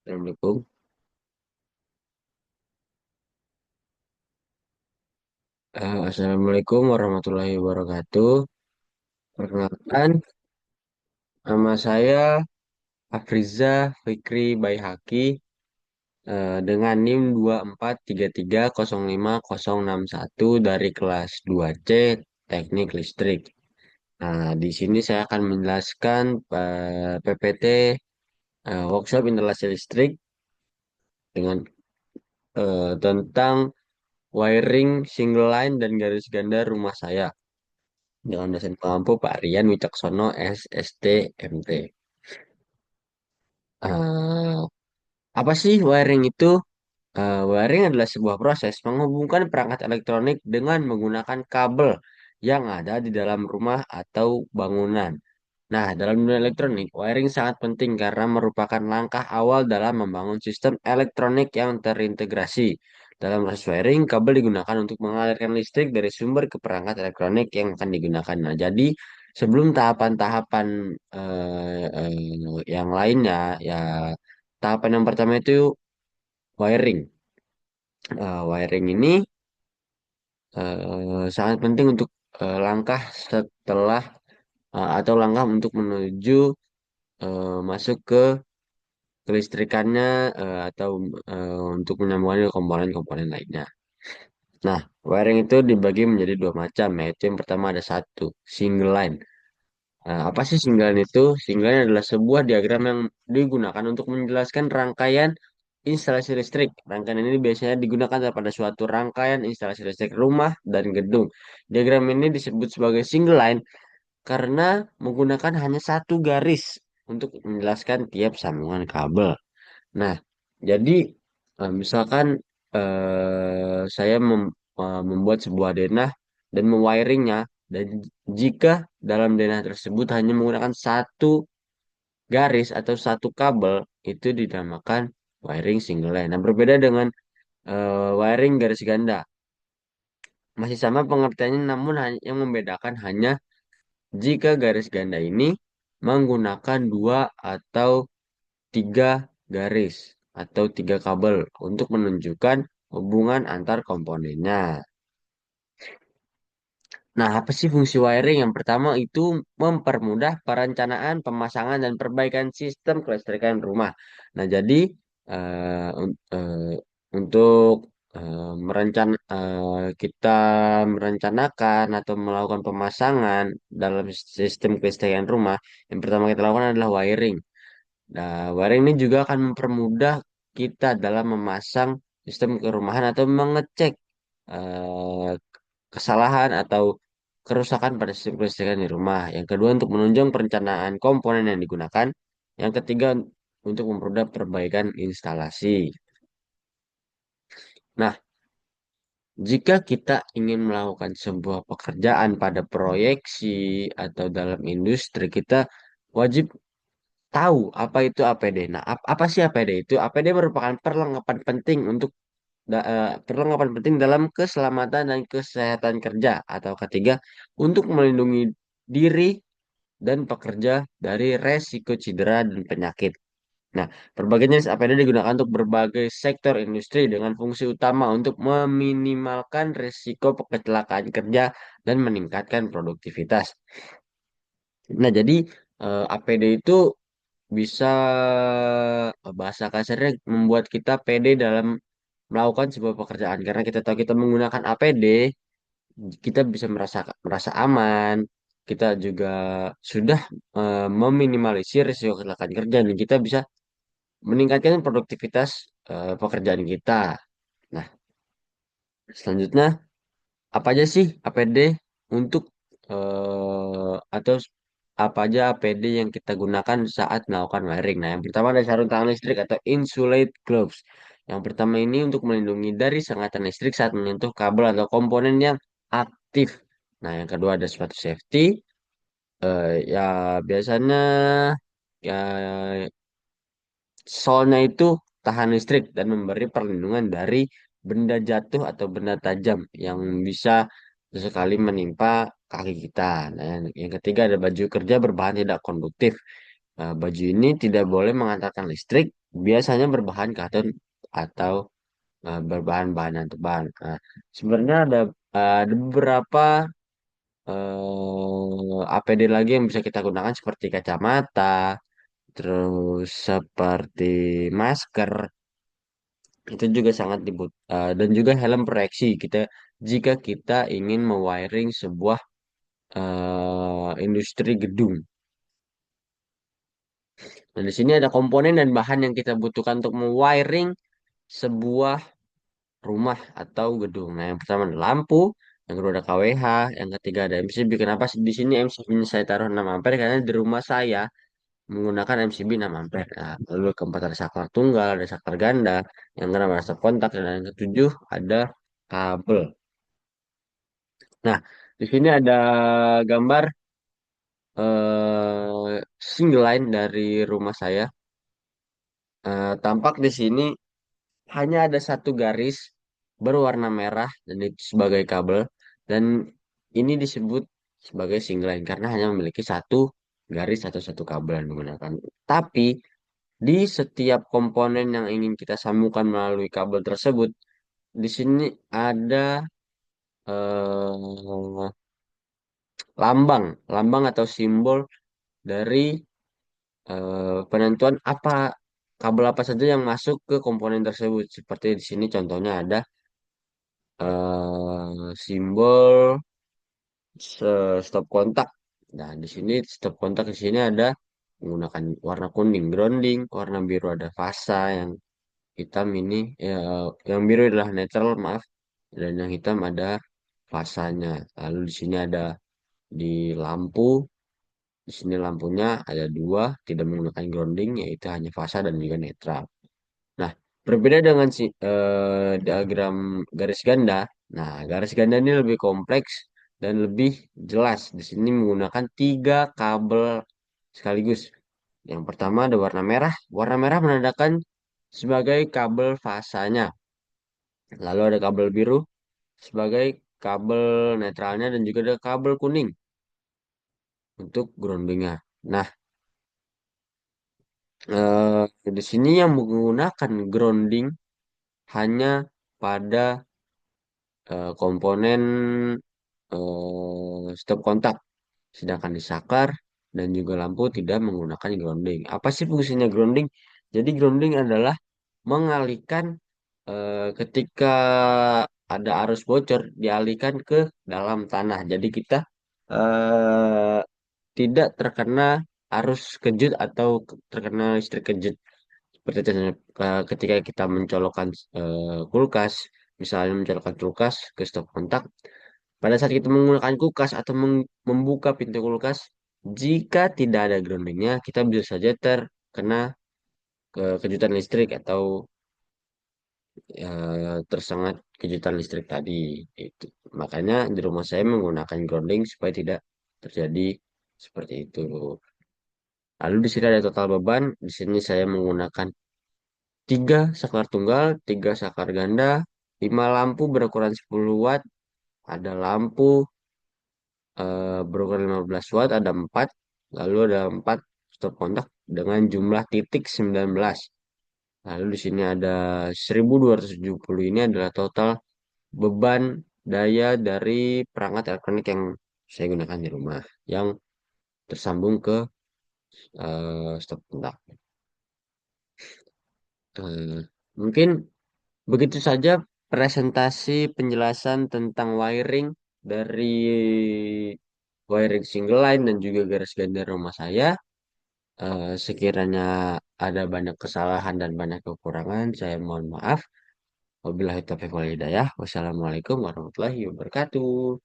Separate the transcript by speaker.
Speaker 1: Assalamualaikum. Assalamualaikum warahmatullahi wabarakatuh. Perkenalkan, nama saya Afriza Fikri Baihaqi dengan NIM 2433056061 dari kelas 2C Teknik Listrik. Nah, di sini saya akan menjelaskan PPT Workshop Instalasi Listrik dengan tentang wiring single line dan garis ganda rumah saya dengan dosen pengampu Pak Rian Wicaksono SST MT. Eh, apa sih wiring itu? Wiring adalah sebuah proses menghubungkan perangkat elektronik dengan menggunakan kabel yang ada di dalam rumah atau bangunan. Nah, dalam dunia elektronik, wiring sangat penting karena merupakan langkah awal dalam membangun sistem elektronik yang terintegrasi. Dalam proses wiring, kabel digunakan untuk mengalirkan listrik dari sumber ke perangkat elektronik yang akan digunakan. Nah, jadi sebelum tahapan-tahapan yang lainnya, ya tahapan yang pertama itu wiring. Wiring ini sangat penting untuk langkah setelah atau langkah untuk menuju masuk ke kelistrikannya atau untuk menyambungkannya ke komponen-komponen lainnya. Nah, wiring itu dibagi menjadi dua macam, yaitu yang pertama ada satu, single line. Apa sih single line itu? Single line adalah sebuah diagram yang digunakan untuk menjelaskan rangkaian instalasi listrik. Rangkaian ini biasanya digunakan pada suatu rangkaian instalasi listrik rumah dan gedung. Diagram ini disebut sebagai single line karena menggunakan hanya satu garis untuk menjelaskan tiap sambungan kabel. Nah, jadi misalkan saya membuat sebuah denah dan mewiringnya, dan jika dalam denah tersebut hanya menggunakan satu garis atau satu kabel, itu dinamakan wiring single line. Nah, berbeda dengan wiring garis ganda. Masih sama pengertiannya, namun yang membedakan hanya jika garis ganda ini menggunakan dua atau tiga garis atau tiga kabel untuk menunjukkan hubungan antar komponennya. Nah, apa sih fungsi wiring? Yang pertama itu mempermudah perencanaan, pemasangan, dan perbaikan sistem kelistrikan rumah. Nah, jadi untuk kita merencanakan atau melakukan pemasangan dalam sistem kelistrikan rumah, yang pertama kita lakukan adalah wiring. Nah, wiring ini juga akan mempermudah kita dalam memasang sistem kerumahan atau mengecek eh, kesalahan atau kerusakan pada sistem kelistrikan di rumah. Yang kedua, untuk menunjang perencanaan komponen yang digunakan. Yang ketiga, untuk mempermudah perbaikan instalasi. Nah, jika kita ingin melakukan sebuah pekerjaan pada proyeksi atau dalam industri, kita wajib tahu apa itu APD. Nah, apa sih APD itu? APD merupakan perlengkapan penting perlengkapan penting dalam keselamatan dan kesehatan kerja. Atau ketiga, untuk melindungi diri dan pekerja dari resiko cedera dan penyakit. Nah, berbagai jenis APD digunakan untuk berbagai sektor industri dengan fungsi utama untuk meminimalkan risiko kecelakaan kerja dan meningkatkan produktivitas. Nah, jadi APD itu bisa bahasa kasarnya membuat kita pede dalam melakukan sebuah pekerjaan karena kita tahu kita menggunakan APD, kita bisa merasa merasa aman, kita juga sudah meminimalisir risiko kecelakaan kerja dan kita bisa meningkatkan produktivitas pekerjaan kita. Nah, selanjutnya apa aja sih APD untuk atau apa aja APD yang kita gunakan saat melakukan wiring? Nah, yang pertama ada sarung tangan listrik atau insulate gloves. Yang pertama ini untuk melindungi dari sengatan listrik saat menyentuh kabel atau komponen yang aktif. Nah, yang kedua ada sepatu safety. Ya biasanya ya solnya itu tahan listrik dan memberi perlindungan dari benda jatuh atau benda tajam yang bisa sesekali menimpa kaki kita. Nah, yang ketiga ada baju kerja berbahan tidak konduktif. Baju ini tidak boleh mengantarkan listrik biasanya berbahan karton atau berbahan bahan teban. Nah, sebenarnya ada beberapa APD lagi yang bisa kita gunakan seperti kacamata, terus seperti masker, itu juga sangat dan juga helm proteksi kita jika kita ingin mewiring sebuah industri gedung. Nah, di sini ada komponen dan bahan yang kita butuhkan untuk mewiring sebuah rumah atau gedung. Nah, yang pertama ada lampu, yang kedua ada KWH, yang ketiga ada MCB. Kenapa di sini MCB-nya saya taruh 6 ampere? Karena di rumah saya menggunakan MCB 6 ampere. Nah, lalu keempat ada saklar tunggal, ada saklar ganda, yang keenam ada stop kontak, dan yang ketujuh ada kabel. Nah, di sini ada gambar single line dari rumah saya. Tampak di sini hanya ada satu garis berwarna merah dan itu sebagai kabel, dan ini disebut sebagai single line karena hanya memiliki satu garis atau satu kabel yang digunakan. Tapi di setiap komponen yang ingin kita sambungkan melalui kabel tersebut, di sini ada eh, lambang, lambang atau simbol dari penentuan kabel apa saja yang masuk ke komponen tersebut. Seperti di sini contohnya ada simbol stop kontak. Nah, di sini stop kontak di sini ada menggunakan warna kuning grounding, warna biru ada fasa, yang hitam ini ya, yang biru adalah netral, maaf, dan yang hitam ada fasanya. Lalu di sini ada di lampu, di sini lampunya ada dua, tidak menggunakan grounding, yaitu hanya fasa dan juga netral. Nah, berbeda dengan diagram garis ganda. Nah, garis ganda ini lebih kompleks dan lebih jelas. Di sini menggunakan tiga kabel sekaligus. Yang pertama ada warna merah. Warna merah menandakan sebagai kabel fasanya. Lalu ada kabel biru sebagai kabel netralnya dan juga ada kabel kuning untuk groundingnya. Nah, di sini yang menggunakan grounding hanya pada komponen stop kontak. Sedangkan di saklar dan juga lampu tidak menggunakan grounding. Apa sih fungsinya grounding? Jadi grounding adalah mengalihkan ketika ada arus bocor dialihkan ke dalam tanah. Jadi kita eh, tidak terkena arus kejut atau terkena listrik kejut. Seperti contohnya, ketika kita mencolokkan kulkas, misalnya mencolokkan kulkas ke stop kontak, pada saat kita menggunakan kulkas atau membuka pintu kulkas, jika tidak ada groundingnya, kita bisa saja terkena kejutan listrik atau tersengat kejutan listrik tadi. Itu. Makanya di rumah saya menggunakan grounding supaya tidak terjadi seperti itu. Lalu di sini ada total beban. Di sini saya menggunakan tiga saklar tunggal, tiga saklar ganda, 5 lampu berukuran 10 watt, ada lampu berukuran 15 watt, ada 4, lalu ada 4 stop kontak dengan jumlah titik 19. Lalu di sini ada 1270, ini adalah total beban daya dari perangkat elektronik yang saya gunakan di rumah yang tersambung ke stop kontak. Eh, Mungkin begitu saja presentasi penjelasan tentang wiring dari wiring single line dan juga garis ganda rumah saya. Sekiranya ada banyak kesalahan dan banyak kekurangan, saya mohon maaf. Wabillahi taufiq wal hidayah. Wassalamualaikum warahmatullahi wabarakatuh.